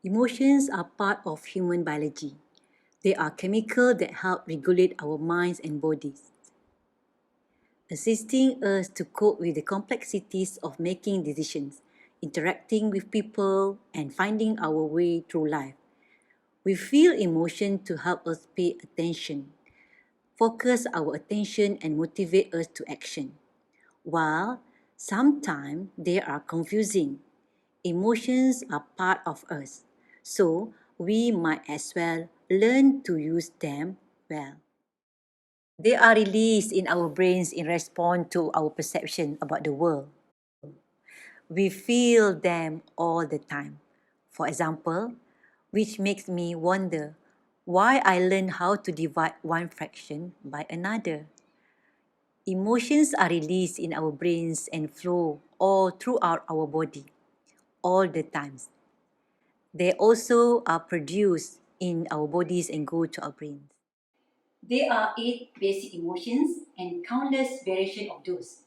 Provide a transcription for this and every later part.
Emotions are part of human biology. They are chemicals that help regulate our minds and bodies, assisting us to cope with the complexities of making decisions, interacting with people, and finding our way through life. We feel emotion to help us pay attention, focus our attention, and motivate us to action. While sometimes they are confusing, emotions are part of us, so we might as well learn to use them well. They are released in our brains in response to our perception about the world. We feel them all the time. For example, which makes me wonder why I learned how to divide one fraction by another. Emotions are released in our brains and flow all throughout our body, all the times. They also are produced in our bodies and go to our brains. There are 8 basic emotions and countless variations of those.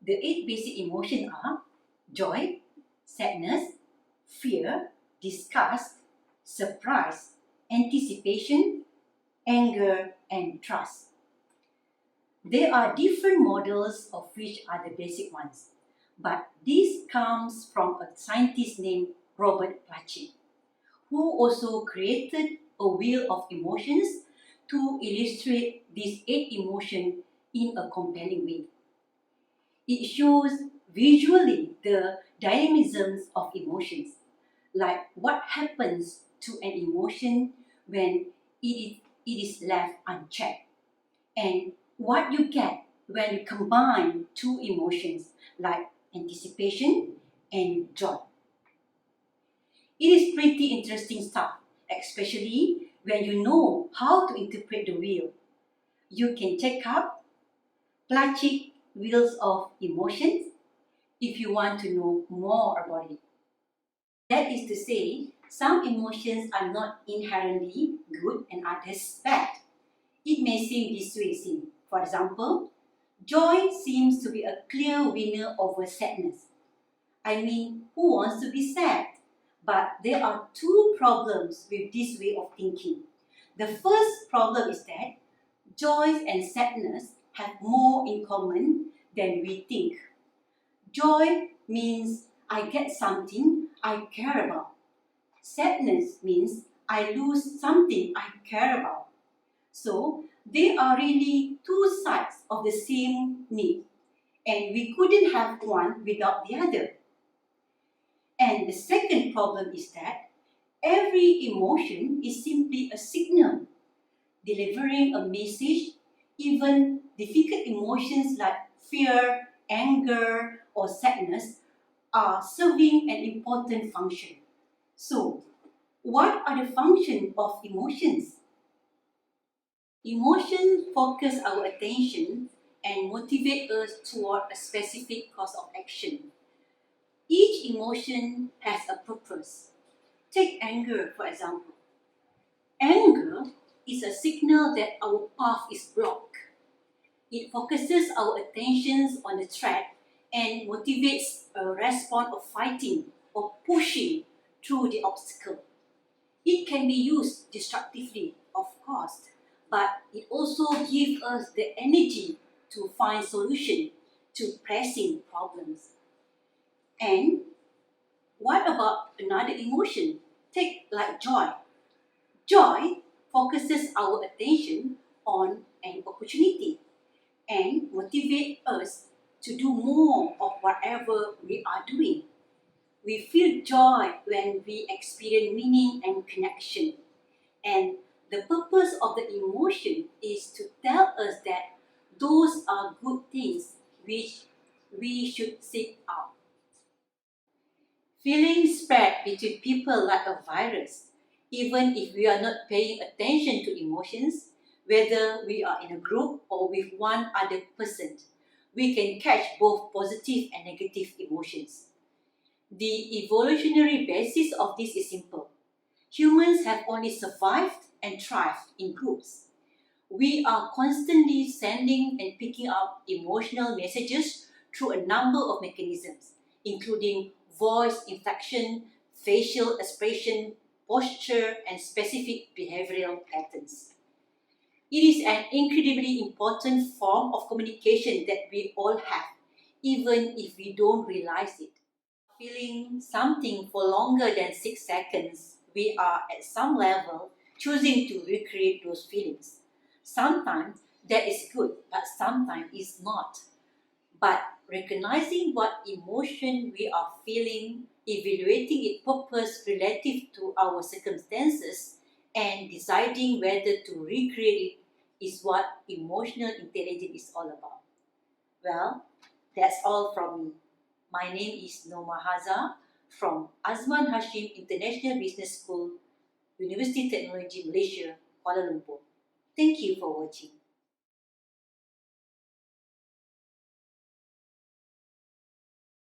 The 8 basic emotions are joy, sadness, fear, disgust, surprise, anticipation, anger, and trust. There are different models of which are the basic ones, but this comes from a scientist named Robert Plachett, who also created a wheel of emotions to illustrate these 8 emotions in a compelling way. It shows visually the dynamisms of emotions, like what happens to an emotion when it is left unchecked, and what you get when you combine 2 emotions like anticipation and joy. It is pretty interesting stuff, especially when you know how to interpret the wheel. You can check out Plachett Wheels of Emotions if you want to know more about it. That is to say, some emotions are not inherently good and others bad. It may seem this way seen. For example, joy seems to be a clear winner over sadness. I mean, who wants to be sad? But there are 2 problems with this way of thinking. The first problem is that joy and sadness have more in common than we think. Joy means I get something I care about. Sadness means I lose something I care about. So they are really 2 sides of the same need, and we couldn't have one without the other. And the second problem is that every emotion is simply a signal, delivering a message. Even difficult emotions like fear, anger, or sadness are serving an important function. So, what are the functions of emotions? Emotions focus our attention and motivate us toward a specific course of action. Each emotion has a purpose. Take anger, for example. Anger is a signal that our path is blocked. It focuses our attentions on the threat and motivates a response of fighting or pushing through the obstacle. It can be used destructively, of course, but it also gives us the energy to find solution to pressing problems. And what about another emotion? Take like joy. Joy focuses our attention on an opportunity and motivates us to do more of whatever we are doing. We feel joy when we experience meaning and connection. And the purpose of the emotion is to tell us that those are good things which we should seek out. Feelings spread between people like a virus, even if we are not paying attention to emotions, whether we are in a group or with one other person. We can catch both positive and negative emotions. The evolutionary basis of this is simple. Humans have only survived and thrived in groups. We are constantly sending and picking up emotional messages through a number of mechanisms, including voice inflection, facial expression, posture, and specific behavioral patterns. It is an incredibly important form of communication that we all have, even if we don't realize it. Feeling something for longer than 6 seconds, we are at some level choosing to recreate those feelings. Sometimes that is good, but sometimes it's not. But recognizing what emotion we are feeling, evaluating its purpose relative to our circumstances, and deciding whether to recreate it is what emotional intelligence is all about. Well, that's all from me. My name is Nomahaza from Azman Hashim International Business School, University Technology Malaysia, Kuala Lumpur. Thank you for watching.